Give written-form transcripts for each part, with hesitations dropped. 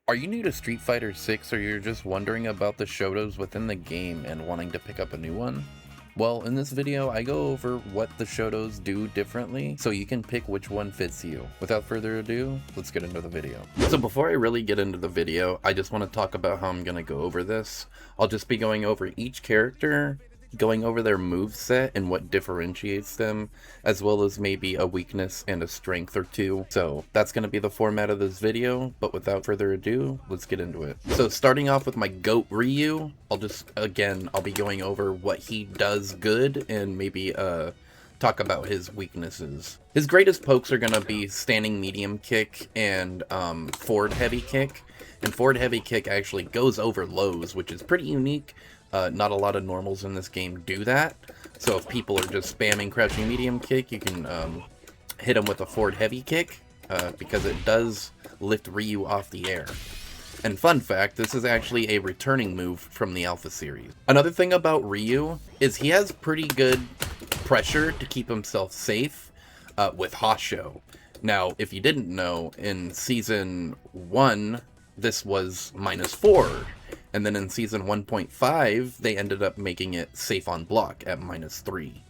Are you new to Street Fighter 6 or you're just wondering about the shotos within the game and wanting to pick up a new one? Well, in this video, I go over what the shotos do differently so you can pick which one fits you. Without further ado, let's get into the video. So before I really get into the video, I just want to talk about how I'm going to go over this. I'll just be going over each character, going over their moveset and what differentiates them, as well as maybe a weakness and a strength or two. So that's going to be the format of this video, but without further ado, let's get into it. So starting off with my GOAT Ryu, I'll be going over what he does good and maybe talk about his weaknesses. His greatest pokes are going to be standing medium kick and forward heavy kick. And forward heavy kick actually goes over lows, which is pretty unique. Not a lot of normals in this game do that. So if people are just spamming crouching medium kick, you can hit them with a forward heavy kick because it does lift Ryu off the air. And fun fact, this is actually a returning move from the Alpha series. Another thing about Ryu is he has pretty good pressure to keep himself safe with Hasho. Now, if you didn't know, in Season 1, this was -4. And then in Season 1.5, they ended up making it safe on block at -3.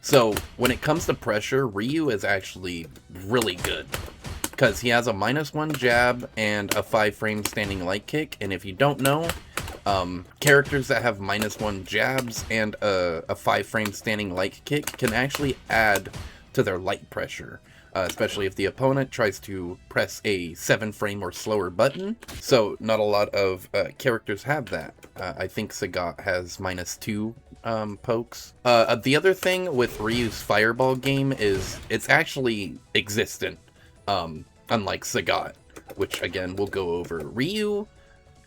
So when it comes to pressure, Ryu is actually really good, because he has a -1 jab and a 5-frame standing light kick. And if you don't know, characters that have -1 jabs and a 5-frame standing light kick can actually add to their light pressure. Especially if the opponent tries to press a 7-frame or slower button. So not a lot of characters have that. I think Sagat has -2 pokes. The other thing with Ryu's fireball game is it's actually existent, unlike Sagat, which again we'll go over. Ryu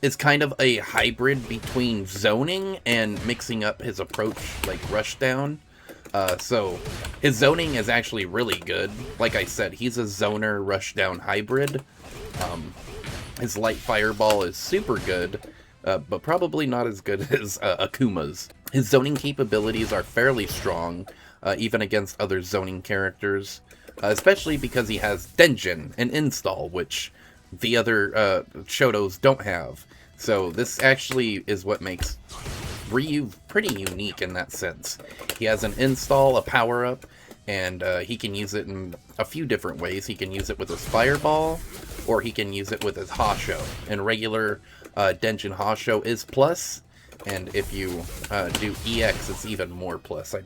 is kind of a hybrid between zoning and mixing up his approach like rushdown. So his zoning is actually really good. Like I said, he's a zoner rushdown hybrid. His light fireball is super good, but probably not as good as Akuma's. His zoning capabilities are fairly strong, even against other zoning characters, especially because he has Denjin and install, which the other shotos don't have. So this actually is what makes Ryu pretty unique in that sense. He has an install, a power-up, and he can use it in a few different ways. He can use it with his fireball, or he can use it with his Hasho. And regular Denjin Hasho is plus, and if you do EX, it's even more plus.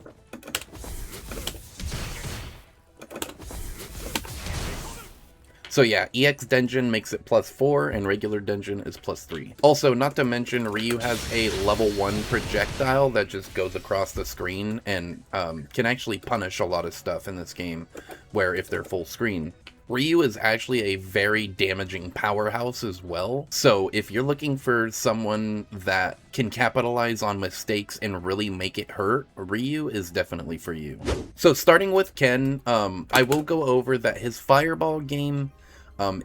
So yeah, EX Denjin makes it +4, and regular Denjin is +3. Also, not to mention, Ryu has a level 1 projectile that just goes across the screen and can actually punish a lot of stuff in this game, where if they're full screen. Ryu is actually a very damaging powerhouse as well, so if you're looking for someone that can capitalize on mistakes and really make it hurt, Ryu is definitely for you. So starting with Ken, I will go over that his fireball game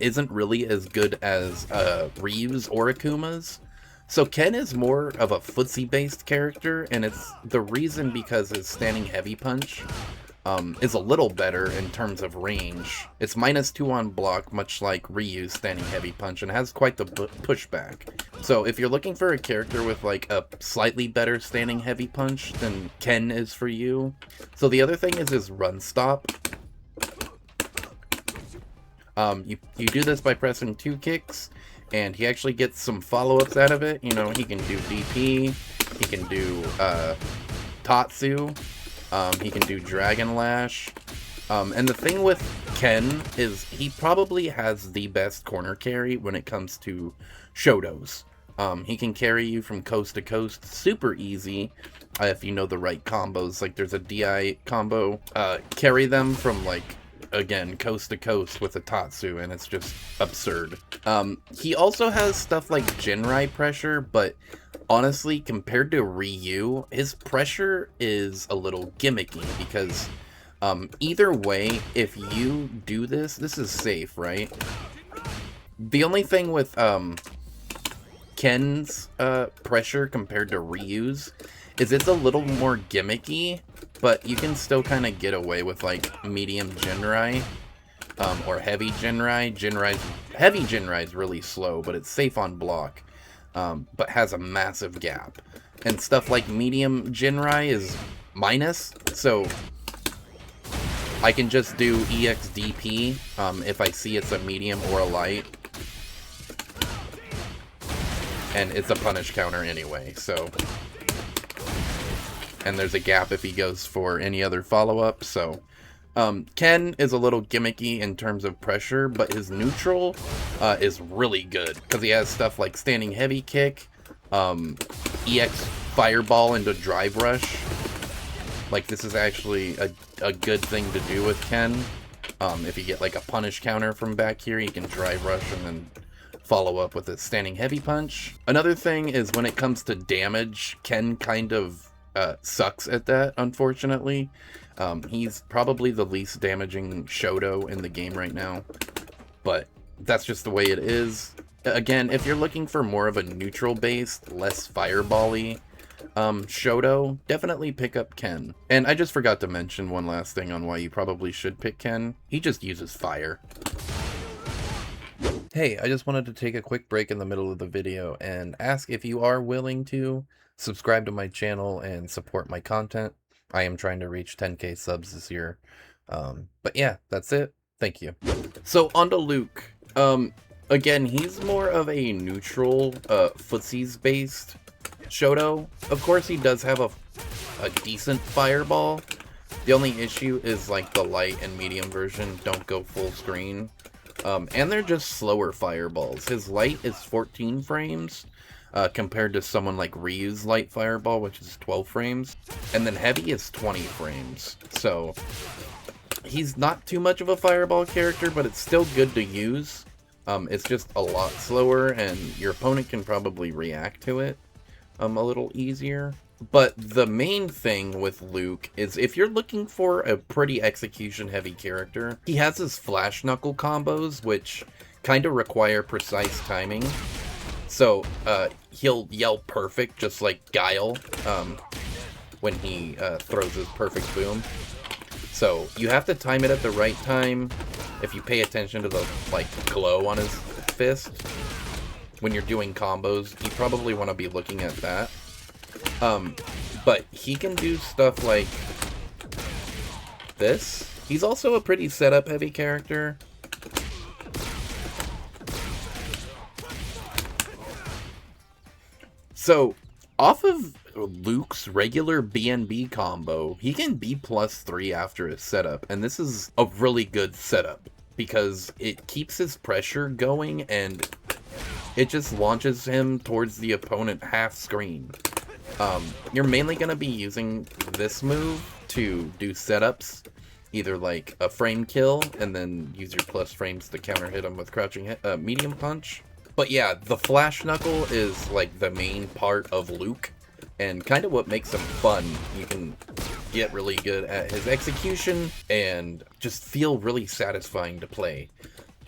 isn't really as good as Ryu's or Akuma's. So Ken is more of a footsie-based character, and it's the reason because his standing heavy punch is a little better in terms of range. It's -2 on block, much like Ryu's standing heavy punch, and has quite the pushback. So if you're looking for a character with like a slightly better standing heavy punch, then Ken is for you. So the other thing is his run stop. You do this by pressing 2 kicks, and he actually gets some follow-ups out of it. You know, he can do DP, he can do Tatsu, he can do Dragon Lash. And the thing with Ken is he probably has the best corner carry when it comes to shotos. He can carry you from coast to coast super easy if you know the right combos. Like there's a DI combo. Carry them from like, again, coast to coast with a Tatsu, and it's just absurd. He also has stuff like Jinrai pressure, but honestly, compared to Ryu, his pressure is a little gimmicky, because either way, if you do this is safe, right? The only thing with Ken's pressure compared to Ryu's is it's a little more gimmicky, but you can still kind of get away with like medium Jinrai. or heavy Jinrai. Heavy Jinrai is really slow, but it's safe on block, but has a massive gap. And stuff like medium Jinrai is minus, so I can just do EXDP if I see it's a medium or a light. And it's a punish counter anyway, so... And there's a gap if he goes for any other follow-up, so... Ken is a little gimmicky in terms of pressure, but his neutral is really good. Because he has stuff like standing heavy kick, EX fireball into drive rush. Like, this is actually a good thing to do with Ken. If you get like a punish counter from back here, you can drive rush and then follow up with a standing heavy punch. Another thing is when it comes to damage, Ken kind of sucks at that, unfortunately. He's probably the least damaging Shoto in the game right now, but that's just the way it is. Again, if you're looking for more of a neutral-based, less fireball-y Shoto, definitely pick up Ken. And I just forgot to mention one last thing on why you probably should pick Ken. He just uses fire. Hey, I just wanted to take a quick break in the middle of the video and ask if you are willing to subscribe to my channel and support my content. I am trying to reach 10k subs this year. But yeah, that's it. Thank you. So on to Luke. Again, he's more of a neutral, footsies-based Shoto. Of course, he does have a decent fireball. The only issue is like the light and medium version don't go full screen. And they're just slower fireballs. His light is 14 frames, compared to someone like Ryu's light fireball, which is 12 frames. And then heavy is 20 frames. So, he's not too much of a fireball character, but it's still good to use. It's just a lot slower, and your opponent can probably react to it a little easier. But the main thing with Luke is if you're looking for a pretty execution-heavy character, he has his flash knuckle combos, which kind of require precise timing. So, he'll yell perfect, just like Guile, when he throws his perfect boom. So, you have to time it at the right time. If you pay attention to the, like, glow on his fist, when you're doing combos, you probably want to be looking at that. But he can do stuff like this. He's also a pretty setup-heavy character. So, off of Luke's regular BNB combo, he can be +3 after his setup, and this is a really good setup, because it keeps his pressure going, and it just launches him towards the opponent half screen. You're mainly going to be using this move to do setups, either like a frame kill, and then use your plus frames to counter hit him with crouching medium punch. But yeah, the flash knuckle is like the main part of Luke, and kind of what makes him fun. You can get really good at his execution, and just feel really satisfying to play.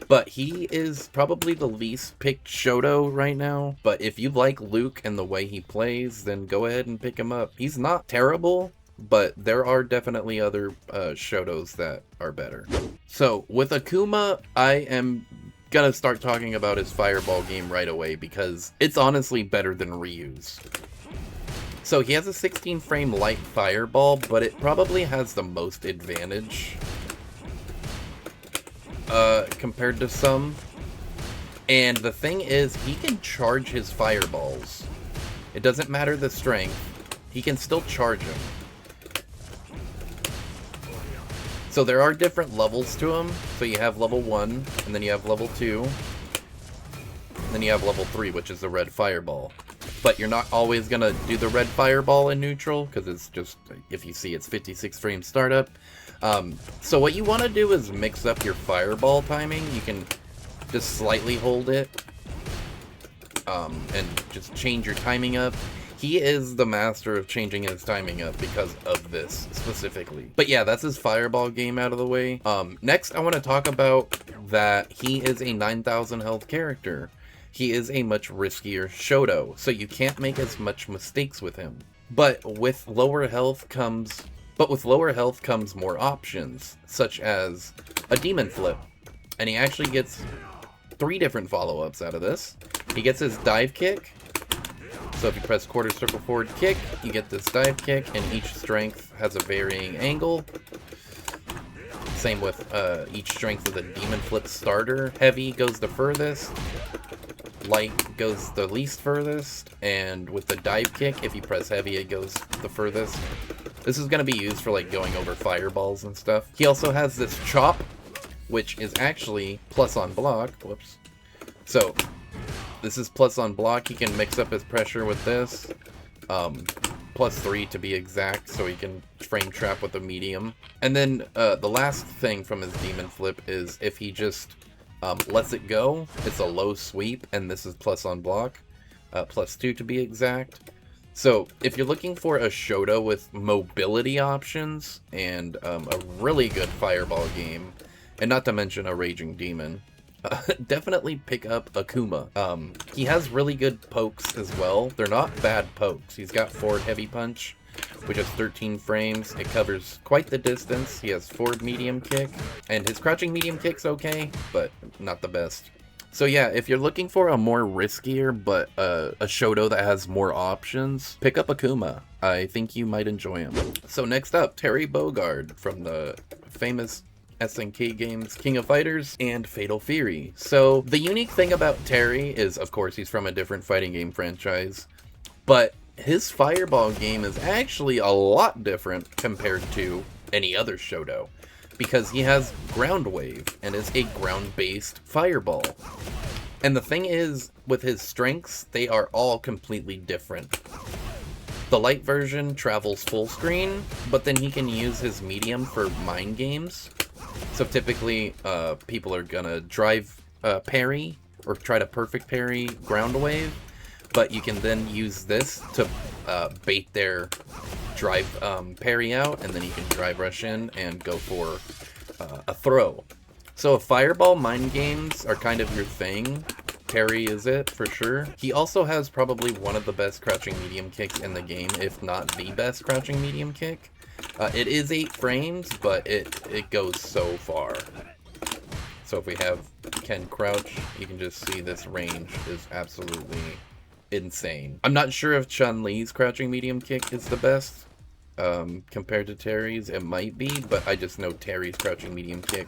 But he is probably the least picked Shoto right now. But if you like Luke and the way he plays, then go ahead and pick him up. He's not terrible, but there are definitely other Shotos that are better. So with Akuma, I am gonna start talking about his fireball game right away, because it's honestly better than Ryu's. So he has a 16 frame light fireball, but it probably has the most advantage compared to some. And the thing is, he can charge his fireballs. It doesn't matter the strength, he can still charge them. So there are different levels to him. So you have level 1, and then you have level 2, and then you have level 3, which is the red fireball. But you're not always gonna do the red fireball in neutral, because it's just, if you see, it's 56 frame startup. So what you want to do is mix up your fireball timing. You can just slightly hold it, and just change your timing up. He is the master of changing his timing up because of this specifically. But yeah, that's his fireball game out of the way. Next, I want to talk about that he is a 9,000 health character. He is a much riskier Shoto, so you can't make as much mistakes with him. But with lower health comes more options, such as a demon flip. And he actually gets 3 different follow-ups out of this. He gets his dive kick. So if you press quarter circle forward kick, you get this dive kick, and each strength has a varying angle. Same with each strength of the demon flip starter. Heavy goes the furthest. Light goes the least furthest. And with the dive kick, if you press heavy, it goes the furthest. This is going to be used for like going over fireballs and stuff. He also has this chop, which is actually plus on block. Whoops. So this is plus on block. He can mix up his pressure with this. +3 to be exact, so he can frame trap with a medium. And then the last thing from his demon flip is if he just lets it go, it's a low sweep, and this is plus on block. +2 to be exact. So if you're looking for a Shoto with mobility options and a really good fireball game, and not to mention a raging demon, definitely pick up Akuma. He has really good pokes as well. They're not bad pokes. He's got forward heavy punch, which has 13 frames. It covers quite the distance. He has forward medium kick, and his crouching medium kick's okay, but not the best. So yeah, if you're looking for a more riskier, but a Shoto that has more options, pick up Akuma. I think you might enjoy him. So next up, Terry Bogard from the famous SNK games King of Fighters and Fatal Fury. So the unique thing about Terry is, of course, he's from a different fighting game franchise, but his fireball game is actually a lot different compared to any other Shoto, because he has ground wave and is a ground-based fireball. And the thing is, with his strengths, they are all completely different. The light version travels full screen, but then he can use his medium for mind games. So typically, people are gonna drive parry, or try to perfect parry ground wave, but you can then use this to bait their drive parry out, and then you can drive rush in and go for a throw. So if fireball mind games are kind of your thing, Terry is it for sure. He also has probably one of the best crouching medium kicks in the game, if not the best crouching medium kick. It is 8 frames, but it goes so far. So if we have Ken crouch, you can just see this range is absolutely insane. I'm not sure if Chun-Li's crouching medium kick is the best compared to Terry's. It might be, but I just know Terry's crouching medium kick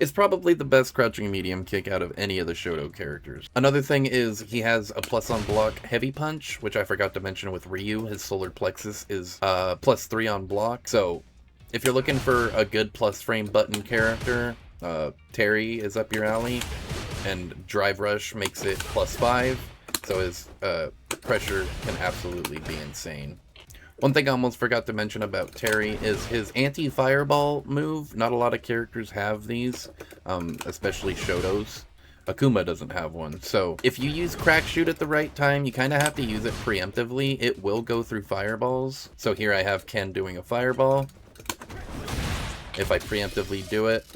is probably the best crouching medium kick out of any of the Shoto characters. Another thing is he has a plus on block heavy punch, which I forgot to mention with Ryu. His solar plexus is +3 on block. So if you're looking for a good plus frame button character, Terry is up your alley, and drive rush makes it +5. So his pressure can absolutely be insane. One thing I almost forgot to mention about Terry is his anti-fireball move. Not a lot of characters have these, especially Shotos. Akuma doesn't have one. So if you use crack shoot at the right time, you kind of have to use it preemptively. It will go through fireballs. So here I have Ken doing a fireball. If I preemptively do it,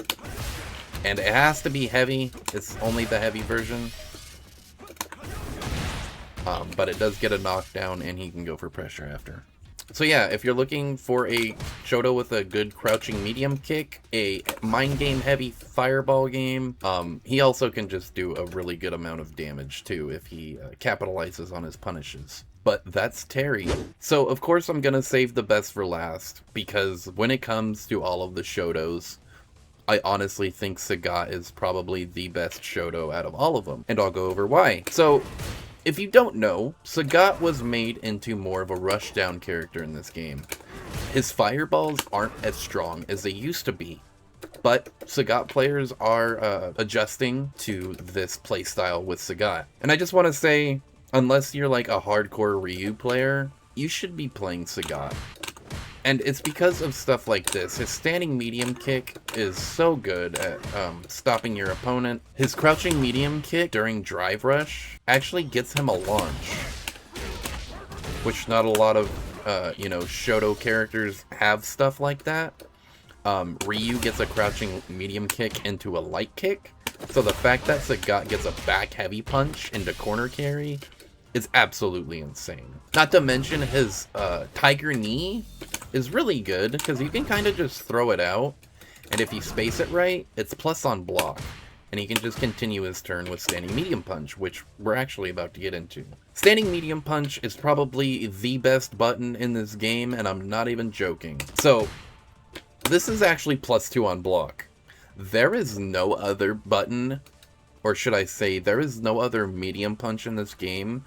and it has to be heavy. It's only the heavy version. But it does get a knockdown, and he can go for pressure after. So yeah, if you're looking for a Shoto with a good crouching medium kick, a mind game heavy fireball game, he also can just do a really good amount of damage too if he capitalizes on his punishes. But that's Terry. So of course I'm gonna save the best for last, because when it comes to all of the Shotos, I honestly think Sagat is probably the best Shoto out of all of them, and I'll go over why. So if you don't know, Sagat was made into more of a rushdown character in this game. His fireballs aren't as strong as they used to be, but Sagat players are adjusting to this playstyle with Sagat. And I just want to say, unless you're like a hardcore Ryu player, you should be playing Sagat. And it's because of stuff like this. His standing medium kick is so good at stopping your opponent. His crouching medium kick during drive rush actually gets him a launch, which not a lot of, Shoto characters have stuff like that. Ryu gets a crouching medium kick into a light kick. So the fact that Sagat gets a back heavy punch into corner carry is absolutely insane. Not to mention his Tiger Knee is really good, because you can kind of just throw it out, and if you space it right, it's plus on block. and he can just continue his turn with Standing Medium Punch, which we're actually about to get into. Standing Medium Punch is probably the best button in this game, and I'm not even joking. So, this is actually +2 on block. There is no other button, or should I say, there is no other medium punch in this game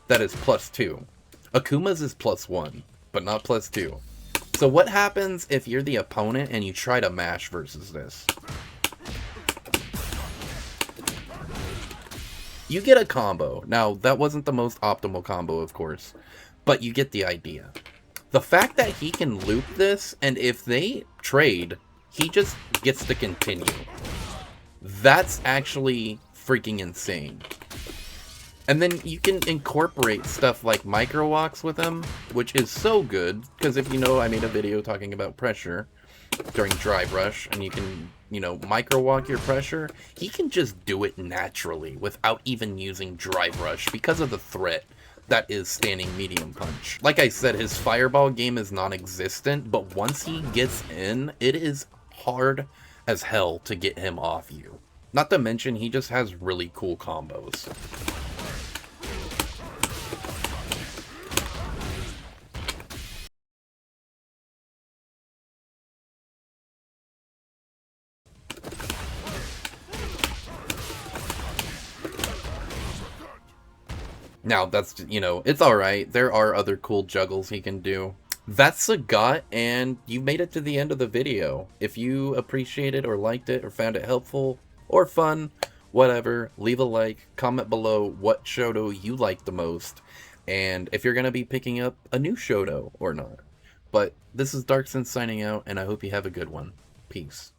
that is +2. Akuma's is +1, but not +2. So what happens if you're the opponent and you try to mash versus this? You get a combo. Now, that wasn't the most optimal combo, of course, but you get the idea. The fact that he can loop this, and if they trade, he just gets to continue. That's actually freaking insane. And then you can incorporate stuff like micro walks with him, which is so good, because if you know, I made a video talking about pressure during Drive Rush, and you can, you know, micro walk your pressure. He can just do it naturally without even using Drive Rush because of the threat that is Standing Medium Punch. Like I said, his fireball game is non-existent, but once he gets in, it is hard as hell to get him off you. Not to mention, he just has really cool combos. Now, that's, you know, it's alright. There are other cool juggles he can do. That's Sagat, and you made it to the end of the video. If you appreciated or liked it or found it helpful or fun, whatever, leave a like, comment below what Shoto you like the most, and if you're going to be picking up a new Shoto or not. But this is Darkson signing out, and I hope you have a good one. Peace.